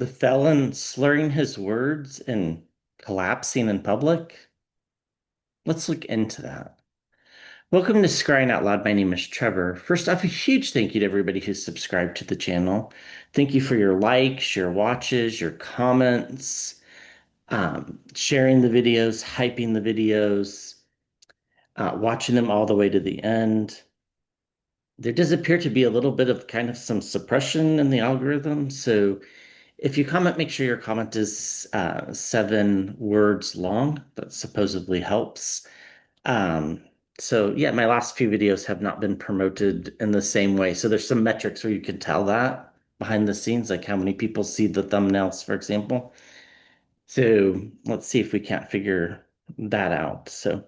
The felon slurring his words and collapsing in public? Let's look into that. Welcome to Scrying Out Loud. My name is Trevor. First off, a huge thank you to everybody who's subscribed to the channel. Thank you for your likes, your watches, your comments, sharing the videos, hyping the videos, watching them all the way to the end. There does appear to be a little bit of kind of some suppression in the algorithm. So if you comment, make sure your comment is 7 words long. That supposedly helps. Um, so yeah, my last few videos have not been promoted in the same way. So there's some metrics where you can tell that behind the scenes, like how many people see the thumbnails, for example. So let's see if we can't figure that out. So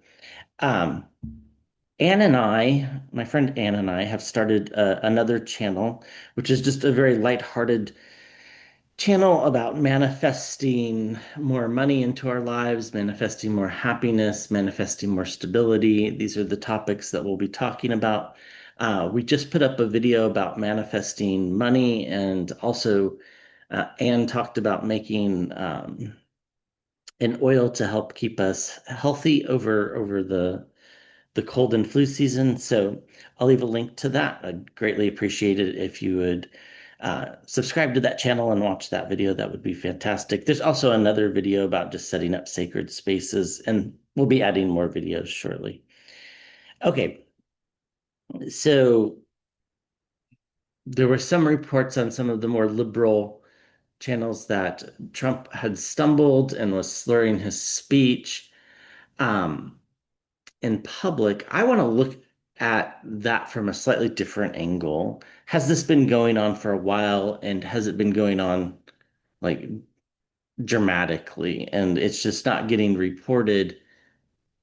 um, Anne and I, my friend Anne and I, have started another channel, which is just a very lighthearted channel about manifesting more money into our lives, manifesting more happiness, manifesting more stability. These are the topics that we'll be talking about. We just put up a video about manifesting money, and also Anne talked about making an oil to help keep us healthy over the cold and flu season. So I'll leave a link to that. I'd greatly appreciate it if you would subscribe to that channel and watch that video. That would be fantastic. There's also another video about just setting up sacred spaces, and we'll be adding more videos shortly. Okay, so there were some reports on some of the more liberal channels that Trump had stumbled and was slurring his speech. Um, in public, I want to look at that from a slightly different angle. Has this been going on for a while, and has it been going on like dramatically? And it's just not getting reported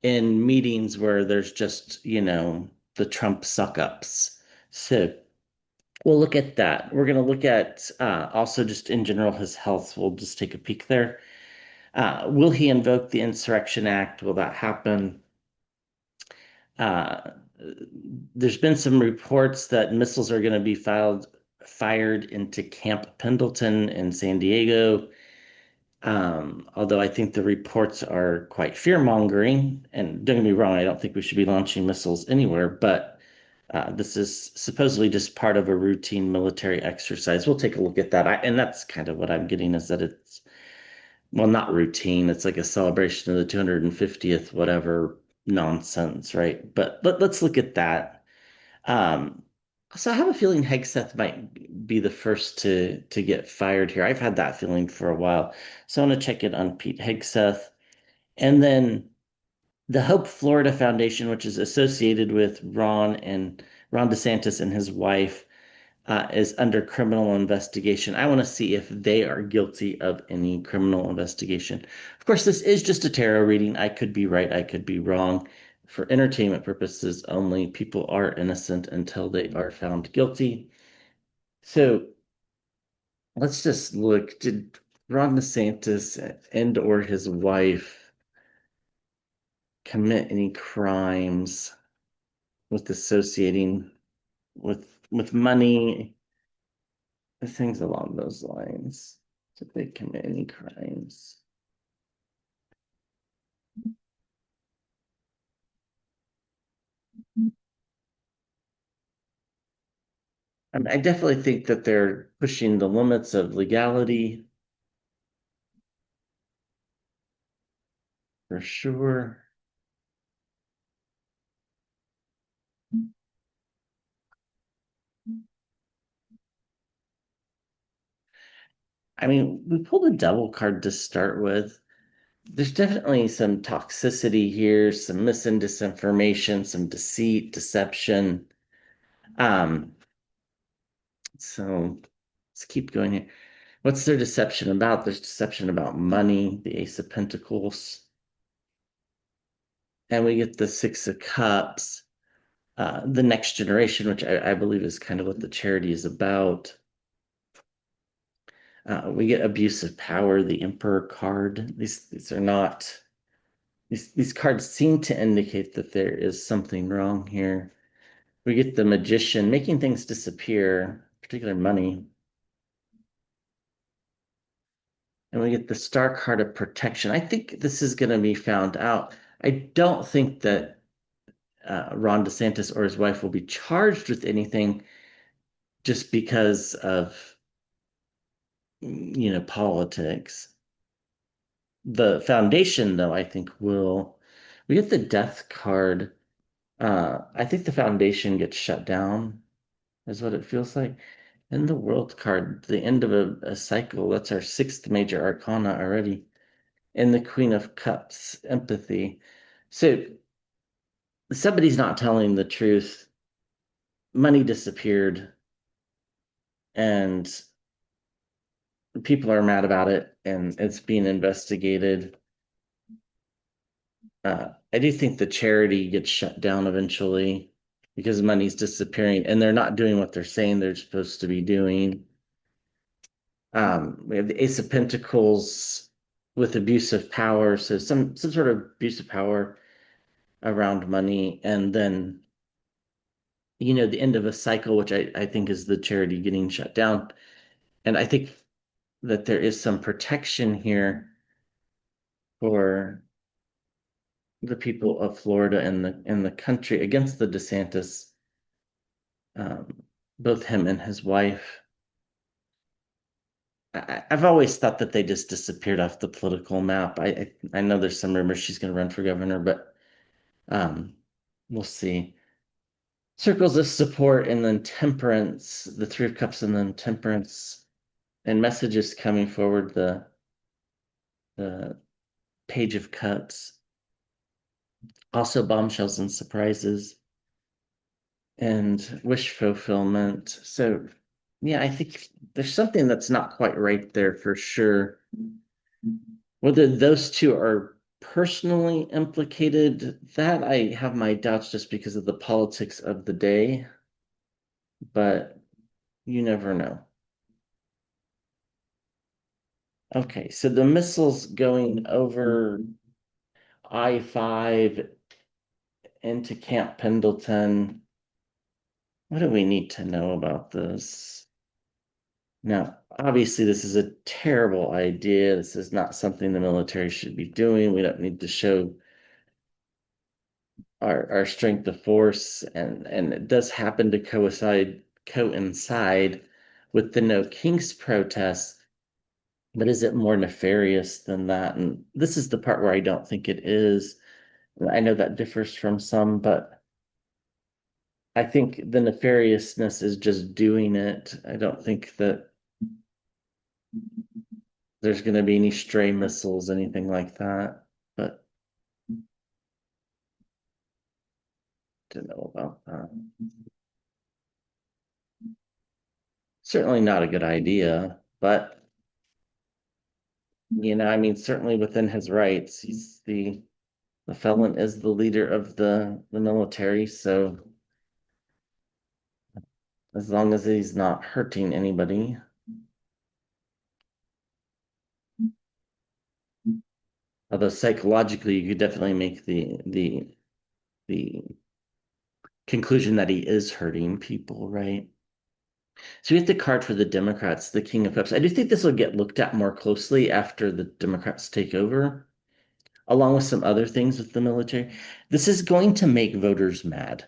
in meetings where there's just, the Trump suck ups. So we'll look at that. We're going to look at also just in general his health. We'll just take a peek there. Will he invoke the Insurrection Act? Will that happen? Uh, there's been some reports that missiles are going to be fired into Camp Pendleton in San Diego. Although I think the reports are quite fear-mongering, and don't get me wrong, I don't think we should be launching missiles anywhere, but this is supposedly just part of a routine military exercise. We'll take a look at that. And that's kind of what I'm getting is that it's, well, not routine. It's like a celebration of the 250th, whatever nonsense, right? But let's look at that. Um, so I have a feeling Hegseth might be the first to get fired here. I've had that feeling for a while. So I want to check it on Pete Hegseth. And then the Hope Florida Foundation, which is associated with Ron DeSantis and his wife, is under criminal investigation. I want to see if they are guilty of any criminal investigation. Of course, this is just a tarot reading. I could be right, I could be wrong. For entertainment purposes only, people are innocent until they are found guilty. So let's just look. Did Ron DeSantis and or his wife commit any crimes with associating with money, things along those lines? Did they commit any crimes? I mean, I definitely think that they're pushing the limits of legality for sure. I mean, we pulled a devil card to start with. There's definitely some toxicity here, some mis and disinformation, some deceit, deception. Um, so let's keep going here. What's their deception about? There's deception about money, the Ace of Pentacles, and we get the Six of Cups, the next generation, which I believe is kind of what the charity is about. We get abuse of power, the Emperor card. These are not these cards seem to indicate that there is something wrong here. We get the Magician making things disappear, particular money. And we get the star card of protection. I think this is going to be found out. I don't think that Ron DeSantis or his wife will be charged with anything just because of, politics. The foundation, though, I think will. We get the death card. I think the foundation gets shut down, is what it feels like. And the world card, the end of a cycle. That's our sixth major arcana already. And the Queen of Cups, empathy. So somebody's not telling the truth. Money disappeared, and people are mad about it, and it's being investigated. I do think the charity gets shut down eventually because money's disappearing, and they're not doing what they're saying they're supposed to be doing. We have the Ace of Pentacles with abuse of power, so some sort of abuse of power around money, and then the end of a cycle, which I think is the charity getting shut down. And I think that there is some protection here for the people of Florida and the country against the DeSantis, um, both him and his wife. I've always thought that they just disappeared off the political map. I know there's some rumors she's going to run for governor, but um, we'll see. Circles of support and then temperance, the Three of Cups and then temperance, and messages coming forward. The Page of Cups, also bombshells and surprises, and wish fulfillment. So, yeah, I think there's something that's not quite right there for sure. Whether those two are personally implicated, that I have my doubts just because of the politics of the day, but you never know. Okay, so the missiles going over I-5 into Camp Pendleton. What do we need to know about this? Now, obviously, this is a terrible idea. This is not something the military should be doing. We don't need to show our strength of force, and it does happen to coincide with the No Kings protests. But is it more nefarious than that? And this is the part where I don't think it is. I know that differs from some, but I think the nefariousness is just doing it. I don't think that there's going to be any stray missiles, anything like that. But to know about that. Certainly not a good idea, but I mean, certainly within his rights. He's the felon is the leader of the military, so as long as he's not hurting anybody. Although psychologically, you could definitely make the conclusion that he is hurting people, right? So we have the card for the Democrats, the King of Cups. I do think this will get looked at more closely after the Democrats take over, along with some other things with the military. This is going to make voters mad.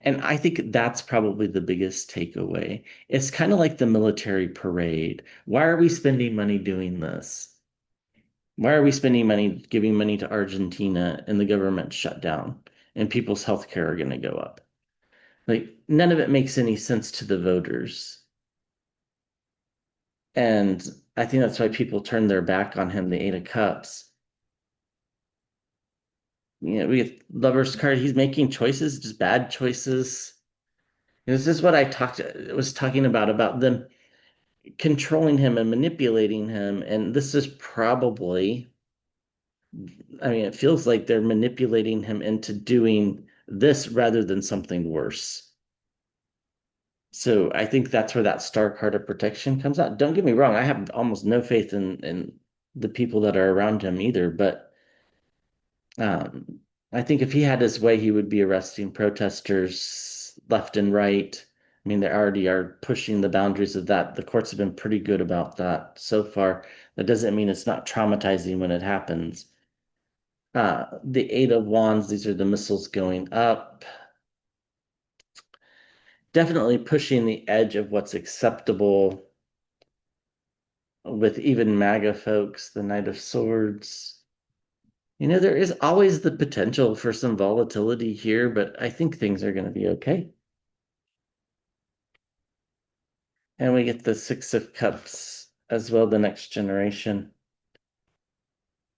And I think that's probably the biggest takeaway. It's kind of like the military parade. Why are we spending money doing this? Why are we spending money giving money to Argentina and the government shut down and people's health care are going to go up? Like, none of it makes any sense to the voters. And I think that's why people turn their back on him, the Eight of Cups. We have Lover's card. He's making choices, just bad choices. This is what was talking about them controlling him and manipulating him. And this is probably, I mean, it feels like they're manipulating him into doing this rather than something worse. So I think that's where that star card of protection comes out. Don't get me wrong, I have almost no faith in the people that are around him either, but I think if he had his way, he would be arresting protesters left and right, I mean, they already are pushing the boundaries of that. The courts have been pretty good about that so far. That doesn't mean it's not traumatizing when it happens. The Eight of Wands, these are the missiles going up. Definitely pushing the edge of what's acceptable with even MAGA folks, the Knight of Swords. There is always the potential for some volatility here, but I think things are going to be okay. And we get the Six of Cups as well, the next generation,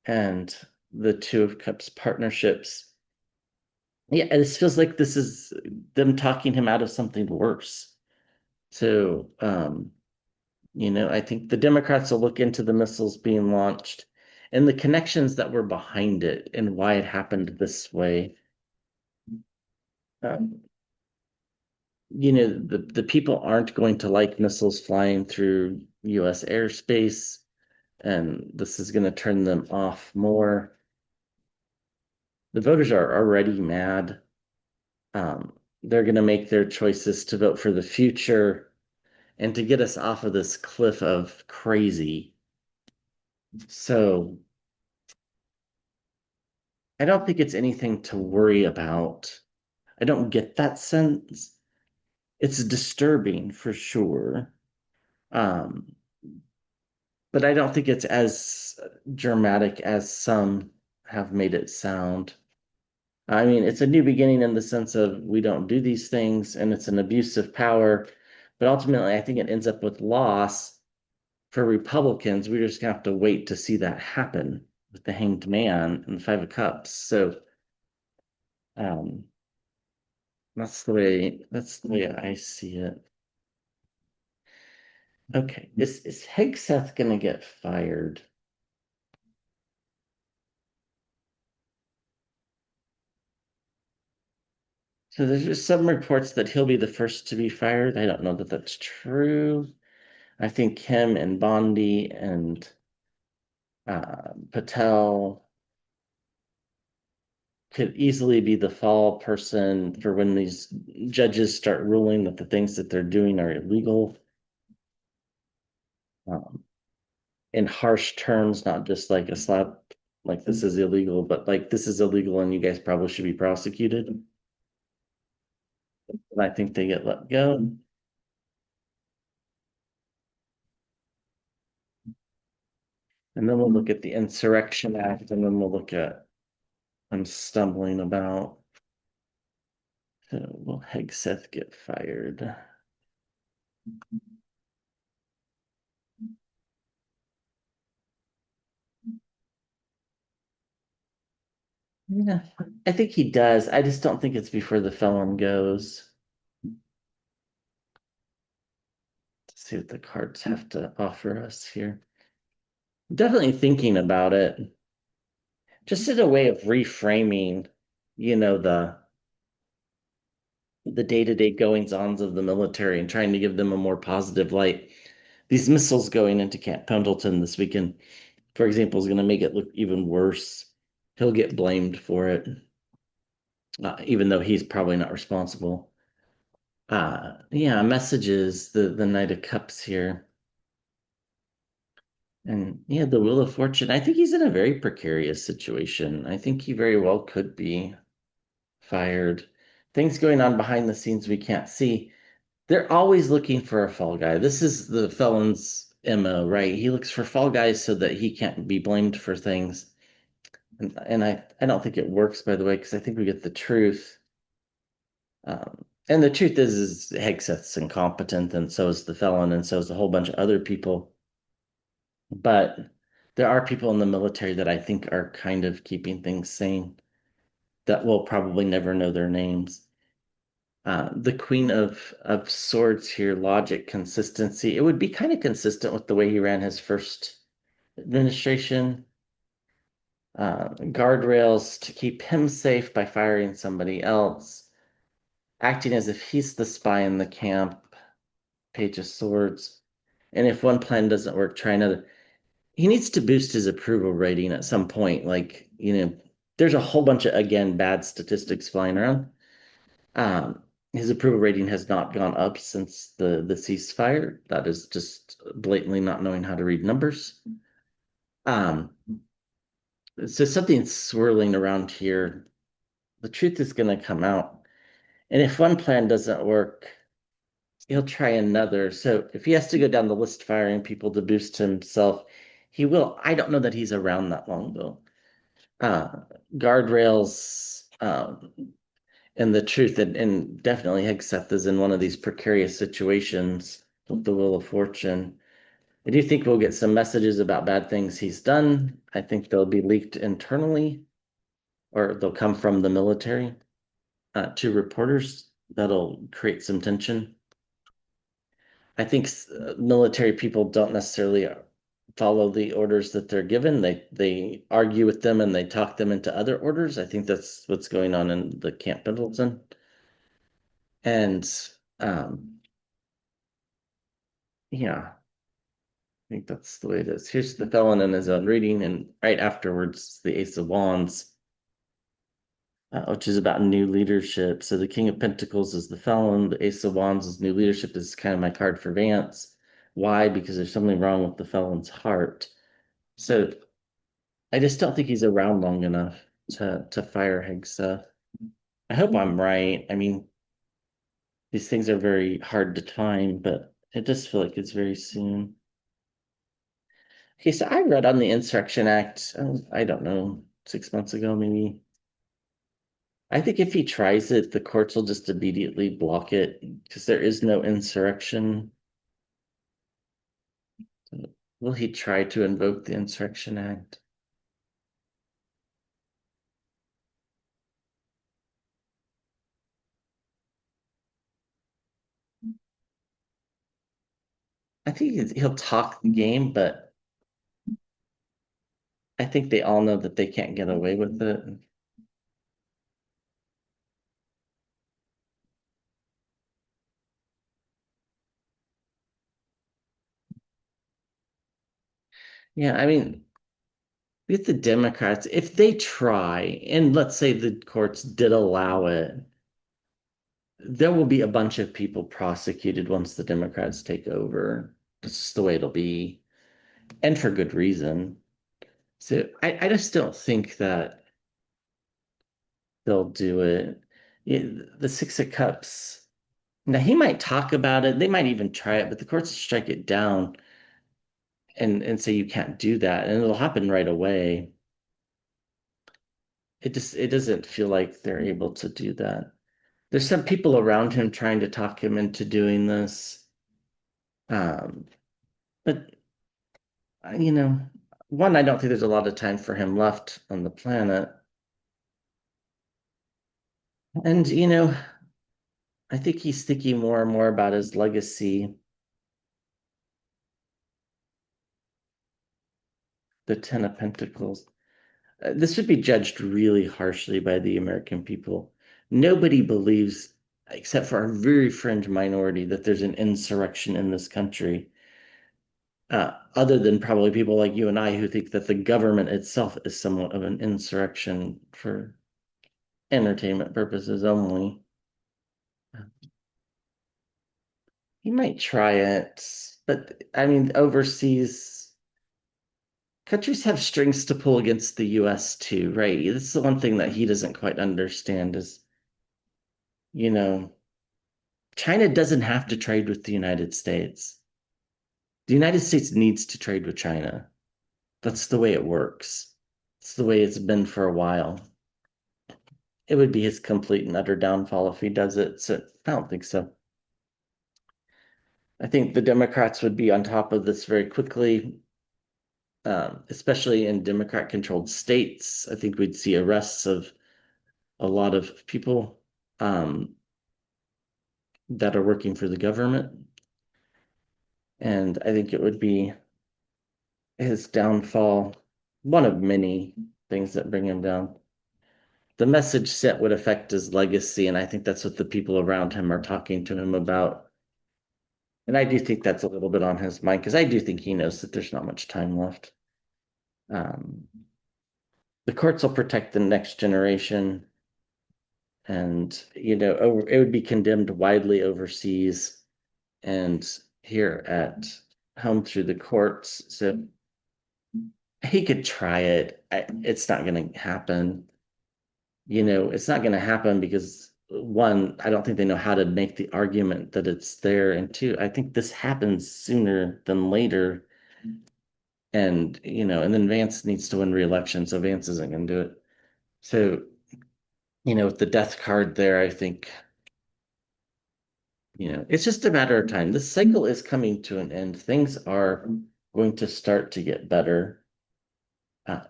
and the Two of Cups partnerships. Yeah, this feels like this is them talking him out of something worse. So, I think the Democrats will look into the missiles being launched and the connections that were behind it and why it happened this way. Um, the people aren't going to like missiles flying through US airspace, and this is going to turn them off more. The voters are already mad. They're going to make their choices to vote for the future and to get us off of this cliff of crazy. So I don't think it's anything to worry about. I don't get that sense. It's disturbing for sure. Um, but I don't think it's as dramatic as some have made it sound. I mean, it's a new beginning in the sense of we don't do these things and it's an abuse of power. But ultimately, I think it ends up with loss for Republicans. We're just gonna have to wait to see that happen with the Hanged Man and the Five of Cups. So um, that's the way I see it. Okay, is Hegseth gonna get fired? So there's just some reports that he'll be the first to be fired. I don't know that that's true. I think him and Bondi and Patel could easily be the fall person for when these judges start ruling that the things that they're doing are illegal, um, in harsh terms, not just like a slap, like this is illegal, but like this is illegal and you guys probably should be prosecuted. And I think they get let go. And then we'll look at the Insurrection Act, and then we'll look at I'm stumbling about. So will Hegseth get fired? Yeah, I think he does. I just don't think it's before the felon goes. Let's see what the cards have to offer us here. Definitely thinking about it, just as a way of reframing, you know, the day-to-day goings-ons of the military and trying to give them a more positive light. These missiles going into Camp Pendleton this weekend, for example, is going to make it look even worse. He'll get blamed for it, even though he's probably not responsible. Yeah, messages, the Knight of Cups here. And yeah, the Wheel of Fortune. I think he's in a very precarious situation. I think he very well could be fired. Things going on behind the scenes we can't see. They're always looking for a fall guy. This is the felon's MO, right? He looks for fall guys so that he can't be blamed for things. And I don't think it works, by the way, because I think we get the truth. And the truth is Hegseth's incompetent, and so is the felon, and so is a whole bunch of other people. But there are people in the military that I think are kind of keeping things sane that will probably never know their names. The Queen of Swords here, logic, consistency. It would be kind of consistent with the way he ran his first administration. Guardrails to keep him safe by firing somebody else, acting as if he's the spy in the camp. Page of Swords. And if one plan doesn't work, try another. He needs to boost his approval rating at some point. Like, there's a whole bunch of, again, bad statistics flying around. Um, his approval rating has not gone up since the ceasefire. That is just blatantly not knowing how to read numbers. Um, so something's swirling around here. The truth is going to come out. And if one plan doesn't work, he'll try another. So if he has to go down the list firing people to boost himself, he will. I don't know that he's around that long, though. Uh, Guardrails, and the truth, and definitely Hegseth is in one of these precarious situations with the Wheel of Fortune. I do think we'll get some messages about bad things he's done. I think they'll be leaked internally, or they'll come from the military to reporters. That'll create some tension. I think military people don't necessarily follow the orders that they're given. They argue with them and they talk them into other orders. I think that's what's going on in the Camp Pendleton. And yeah, I think that's the way it is. Here's the felon in his own reading, and right afterwards, the Ace of Wands, which is about new leadership. So the King of Pentacles is the felon. The Ace of Wands is new leadership. This is kind of my card for Vance. Why? Because there's something wrong with the felon's heart. So I just don't think he's around long enough to fire Hegseth. I hope I'm right. I mean, these things are very hard to time, but it does feel like it's very soon. Okay, so I read on the Insurrection Act, I don't know, 6 months ago, maybe. I think if he tries it, the courts will just immediately block it because there is no insurrection. Will he try to invoke the Insurrection Act? I think he'll talk the game, but I think they all know that they can't get away with it. Yeah, I mean, with the Democrats, if they try, and let's say the courts did allow it, there will be a bunch of people prosecuted once the Democrats take over. That's just the way it'll be, and for good reason. So I just don't think that they'll do it. The Six of Cups. Now he might talk about it. They might even try it, but the courts strike it down and say you can't do that, and it'll happen right away. It doesn't feel like they're able to do that. There's some people around him trying to talk him into doing this. But one, I don't think there's a lot of time for him left on the planet. And, I think he's thinking more and more about his legacy. The Ten of Pentacles. This would be judged really harshly by the American people. Nobody believes, except for a very fringe minority, that there's an insurrection in this country. Other than probably people like you and I who think that the government itself is somewhat of an insurrection for entertainment purposes only. He might try it, but I mean, overseas countries have strings to pull against the US too, right? This is the one thing that he doesn't quite understand is, you know, China doesn't have to trade with the United States. The United States needs to trade with China. That's the way it works. It's the way it's been for a while. It would be his complete and utter downfall if he does it. So I don't think so. I think the Democrats would be on top of this very quickly, especially in Democrat controlled states. I think we'd see arrests of a lot of people that are working for the government. And I think it would be his downfall, one of many things that bring him down. The message set would affect his legacy, and I think that's what the people around him are talking to him about. And I do think that's a little bit on his mind because I do think he knows that there's not much time left. Um, the courts will protect the next generation, And, it would be condemned widely overseas and here at home through the courts. So he could try it. It's not going to happen. It's not going to happen because one, I don't think they know how to make the argument that it's there. And two, I think this happens sooner than later. And then Vance needs to win re-election, so Vance isn't going to do it. So, with the death card there, I think, it's just a matter of time. This cycle is coming to an end. Things are going to start to get better.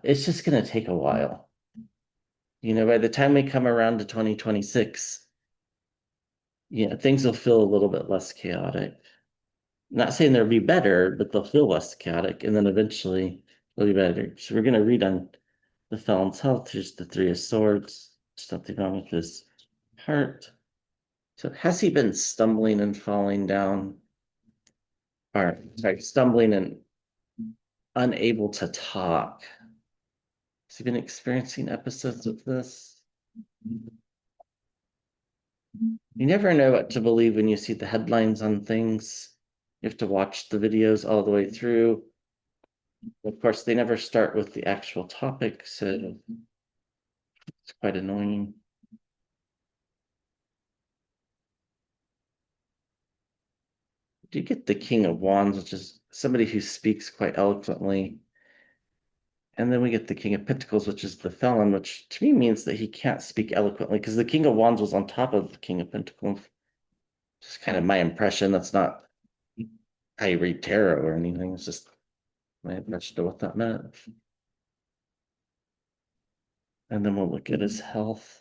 It's just going to take a while. By the time we come around to 2026, things will feel a little bit less chaotic. Not saying they'll be better, but they'll feel less chaotic, and then eventually they'll be better. So we're going to read on the felon's health. Here's the Three of Swords. There's nothing wrong with his heart. So has he been stumbling and falling down? Or sorry, stumbling and unable to talk? Has he been experiencing episodes of this? You never know what to believe when you see the headlines on things. You have to watch the videos all the way through. Of course, they never start with the actual topic, so it's quite annoying. Do you get the King of Wands, which is somebody who speaks quite eloquently? And then we get the King of Pentacles, which is the felon, which to me means that he can't speak eloquently because the King of Wands was on top of the King of Pentacles. Just kind of my impression. That's not how you read tarot or anything. It's just my impression of what that meant. And then we'll look at his health.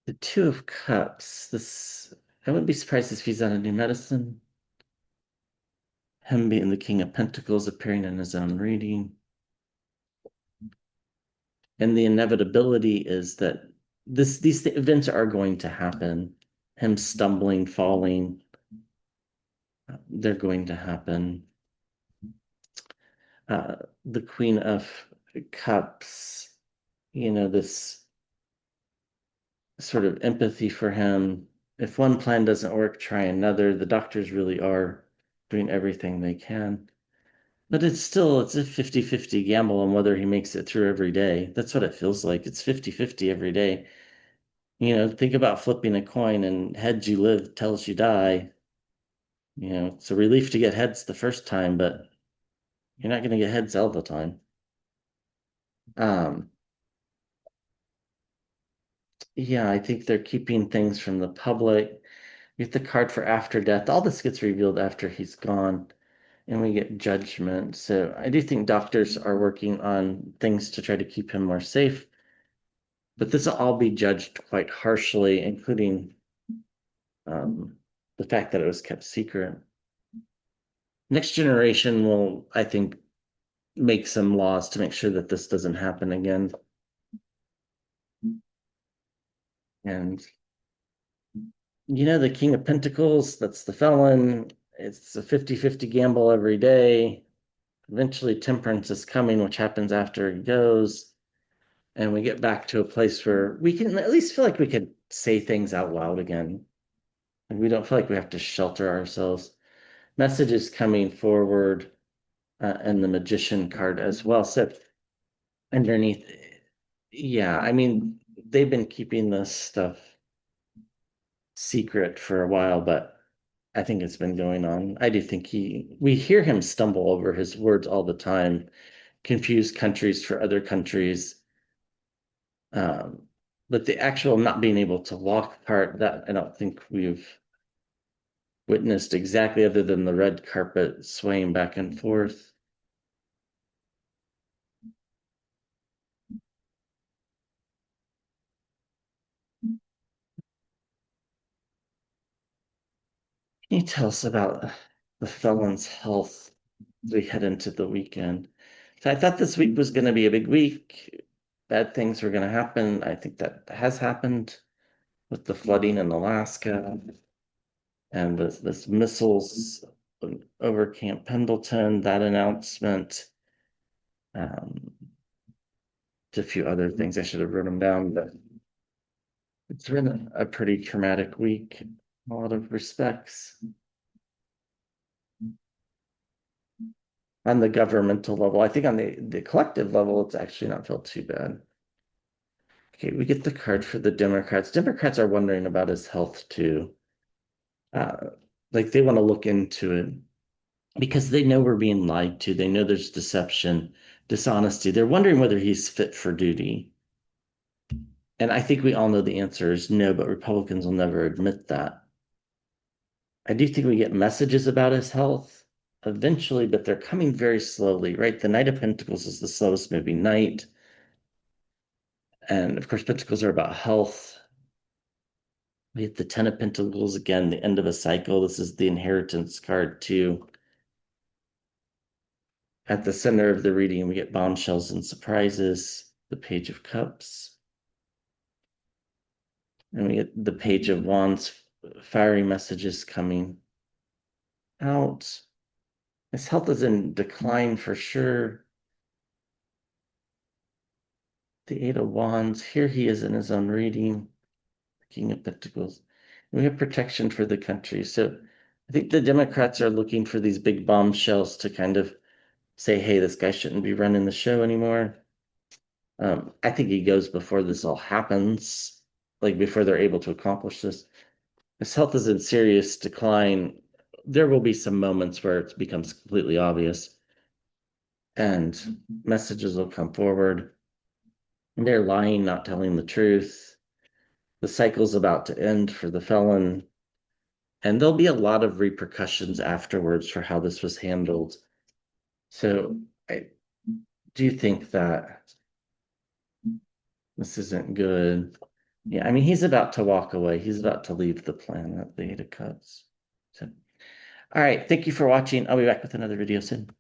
The Two of Cups. I wouldn't be surprised if he's on a new medicine. Him being the King of Pentacles appearing in his own reading. And the inevitability is that these events are going to happen. Him stumbling, falling, they're going to happen. The Queen of Cups, this sort of empathy for him. If one plan doesn't work, try another. The doctors really are doing everything they can. But it's a 50-50 gamble on whether he makes it through every day. That's what it feels like. It's 50-50 every day. Think about flipping a coin and heads you live, tails you die. It's a relief to get heads the first time, but you're not going to get heads all the time. Um, yeah, I think they're keeping things from the public. We get the card for after death. All this gets revealed after he's gone, and we get judgment. So I do think doctors are working on things to try to keep him more safe. But this will all be judged quite harshly, including the fact that it was kept secret. Next generation will, I think, make some laws to make sure that this doesn't happen again. And the King of Pentacles, that's the felon. It's a 50-50 gamble every day. Eventually, temperance is coming, which happens after he goes. And we get back to a place where we can at least feel like we could say things out loud again. And we don't feel like we have to shelter ourselves. Messages coming forward, and the Magician card as well. So underneath, yeah, I mean, they've been keeping this stuff secret for a while, but I think it's been going on. I do think we hear him stumble over his words all the time, confuse countries for other countries. But the actual not being able to walk part, that I don't think we've witnessed exactly, other than the red carpet swaying back and forth. Can you tell us about the felon's health as we head into the weekend? So I thought this week was going to be a big week. bad things were going to happen. I think that has happened with the flooding in Alaska and this missiles over Camp Pendleton, that announcement, um, a few other things. I should have written them down, but it's been a pretty traumatic week in a lot of respects. On the governmental level, I think on the collective level, it's actually not felt too bad. Okay, we get the card for the Democrats. Democrats are wondering about his health too. Uh, like they want to look into it because they know we're being lied to. They know there's deception, dishonesty. They're wondering whether he's fit for duty. And I think we all know the answer is no, but Republicans will never admit that. I do think we get messages about his health eventually, but they're coming very slowly, right? The Knight of Pentacles is the slowest moving knight. And of course, Pentacles are about health. We get the Ten of Pentacles again, the end of a cycle. This is the inheritance card too. At the center of the reading, we get bombshells and surprises, the Page of Cups. And we get the Page of Wands, fiery messages coming out. His health is in decline for sure. The Eight of Wands, here he is in his own reading, the King of Pentacles. And we have protection for the country. So I think the Democrats are looking for these big bombshells to kind of say, hey, this guy shouldn't be running the show anymore. I think he goes before this all happens, like before they're able to accomplish this. His health is in serious decline. There will be some moments where it becomes completely obvious and messages will come forward. They're lying, not telling the truth. The cycle's about to end for the felon. And there'll be a lot of repercussions afterwards for how this was handled. So I do think that this isn't good. Yeah, I mean, he's about to walk away. He's about to leave the planet, the Eight of Cups. So, all right. Thank you for watching. I'll be back with another video soon.